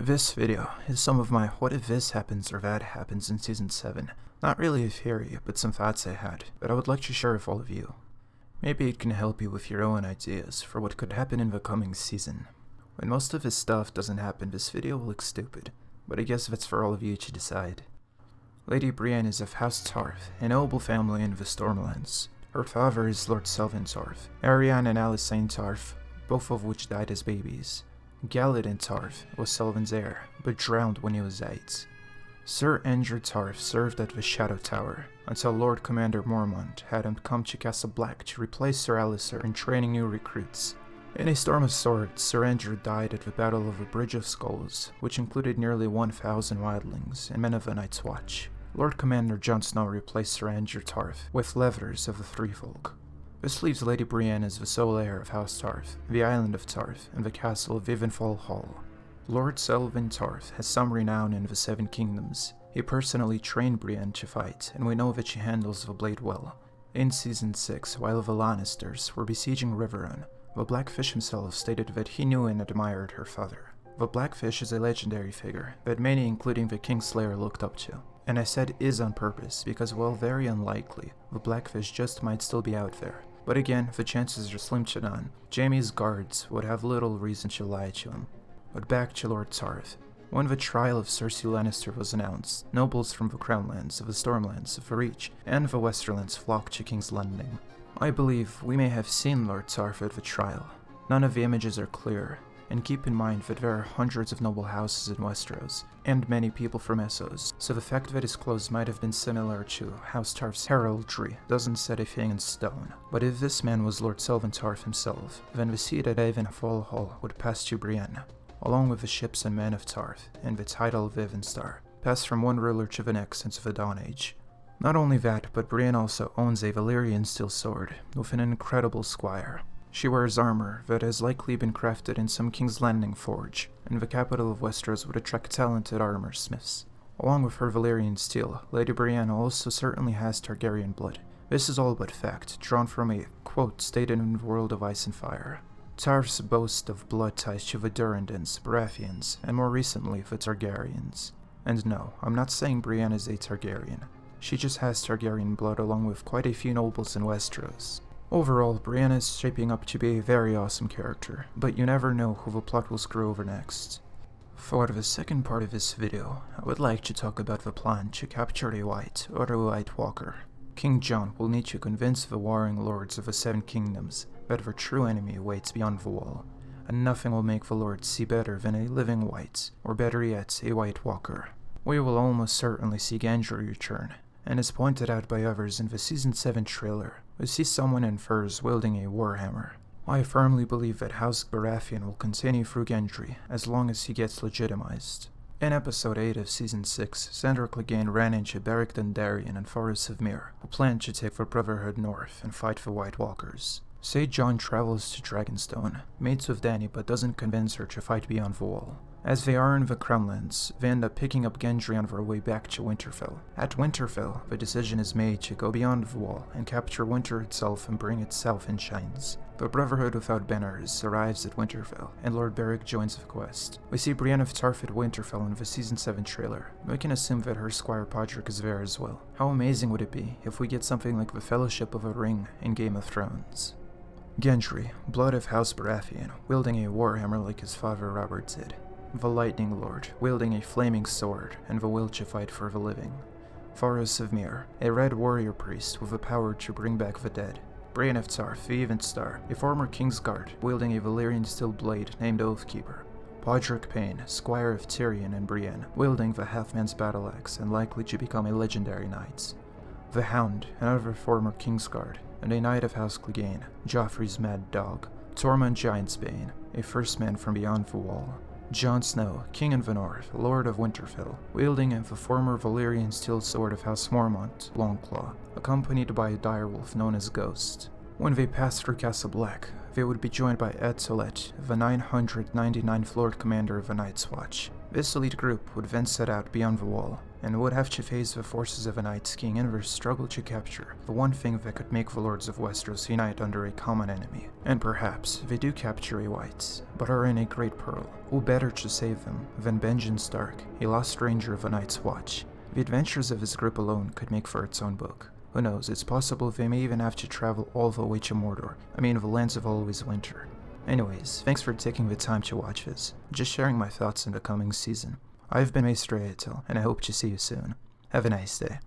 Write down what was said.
This video is some of my what if this happens or that happens in Season 7. Not really a theory, but some thoughts I had, that I would like to share with all of you. Maybe it can help you with your own ideas for what could happen in the coming season. When most of this stuff doesn't happen, this video will look stupid, but I guess that's for all of you to decide. Lady Brienne is of House Tarth, a noble family in the Stormlands. Her father is Lord Selwyn Tarth, Arianne and Alicent Tarth, both of which died as babies. Galladon Tarth was Selwyn's heir, but drowned when he was 8. Sir Andrew Tarth served at the Shadow Tower, until Lord Commander Mormont had him come to Castle Black to replace Sir Alliser in training new recruits. In a storm of swords, Sir Andrew died at the Battle of the Bridge of Skulls, which included nearly 1,000 wildlings and men of the Night's Watch. Lord Commander Jon Snow replaced Sir Andrew Tarth with Levers of the Three Folk. This leaves Lady Brienne as the sole heir of House Tarth, the island of Tarth, and the castle of Evenfall Hall. Lord Selwyn Tarth has some renown in the Seven Kingdoms. He personally trained Brienne to fight, and we know that she handles the blade well. In Season 6, while the Lannisters were besieging Riverrun, the Blackfish himself stated that he knew and admired her father. The Blackfish is a legendary figure that many, including the Kingslayer, looked up to. And I said is on purpose because, while very unlikely, the Blackfish just might still be out there. But again, the chances are slim to none. Jaime's guards would have little reason to lie to him. But back to Lord Tarth. When the trial of Cersei Lannister was announced, nobles from the Crownlands, the Stormlands, the Reach, and the Westerlands flocked to King's Landing. I believe we may have seen Lord Tarth at the trial. None of the images are clear, and keep in mind that there are hundreds of noble houses in Westeros, and many people from Essos, so the fact that his clothes might have been similar to House Tarth's heraldry doesn't set a thing in stone. But if this man was Lord Selwyn Tarth himself, then the seat at Evenfall Hall would pass to Brienne, along with the ships and men of Tarth, and the title of Evenstar, passed from one ruler to the next since the Dawn Age. Not only that, but Brienne also owns a Valyrian steel sword, with an incredible squire. She wears armor that has likely been crafted in some King's Landing forge, and the capital of Westeros would attract talented armor smiths. Along with her Valyrian steel, Lady Brienne also certainly has Targaryen blood. This is all but fact, drawn from a quote stated in the World of Ice and Fire. Tarths boast of blood ties to the Durrandons, Baratheons, and more recently the Targaryens. And no, I'm not saying Brienne is a Targaryen. She just has Targaryen blood along with quite a few nobles in Westeros. Overall, Brienne is shaping up to be a very awesome character, but you never know who the plot will screw over next. For the second part of this video, I would like to talk about the plan to capture a Wight or a White Walker. King Jon will need to convince the warring lords of the Seven Kingdoms that their true enemy waits beyond the wall, and nothing will make the lords see better than a living Wight, or better yet, a White Walker. We will almost certainly see Gendry return, and as pointed out by others in the Season 7 trailer, we see someone in furs wielding a warhammer. I firmly believe that House Baratheon will continue through Gendry as long as he gets legitimized. In Episode 8 of Season 6, Sandor Clegane ran into Beric Dondarrion and Forest of Myr, who planned to take the Brotherhood north and fight the White Walkers. Say Jon travels to Dragonstone, mates with Dany but doesn't convince her to fight beyond the wall. As they are in the Crownlands, they end up picking up Gendry on their way back to Winterfell. At Winterfell, the decision is made to go beyond the wall and capture Winter itself and bring it south in chains. The Brotherhood without banners arrives at Winterfell, and Lord Beric joins the quest. We see Brienne of Tarth at Winterfell in the Season 7 trailer. We can assume that her squire Podrick is there as well. How amazing would it be if we get something like the Fellowship of the Ring in Game of Thrones? Gendry, blood of House Baratheon, wielding a warhammer like his father Robert did. The Lightning Lord, wielding a flaming sword and the will to fight for the living. Forest of Myr, a red warrior priest with the power to bring back the dead. Brienne of Tarth, the Evenstar, a former Kingsguard, wielding a Valyrian steel blade named Oathkeeper. Podrick Payne, squire of Tyrion and Brienne, wielding the Halfman's battle axe and likely to become a legendary knight. The Hound, another former Kingsguard, and a knight of House Clegane, Joffrey's mad dog. Tormund Giantsbane, a first man from beyond the wall. Jon Snow, King of the North, Lord of Winterfell, wielding the former Valyrian steel sword of House Mormont, Longclaw, accompanied by a direwolf known as Ghost. When they pass through Castle Black, they would be joined by Atale, the 999th Lord Commander of the Night's Watch. This elite group would then set out beyond the wall, and would have to face the forces of the Night's King in their struggle to capture the one thing that could make the Lords of Westeros unite under a common enemy. And perhaps they do capture a Wight, but are in a great peril. Who better to save them than Benjen Stark, a lost ranger of the Night's Watch? The adventures of his group alone could make for its own book. Who knows, it's possible they may even have to travel all the way to Mordor, the lands of always winter. Anyways, thanks for taking the time to watch this. Just sharing my thoughts in the coming season. I've been Maester Atale, and I hope to see you soon. Have a nice day.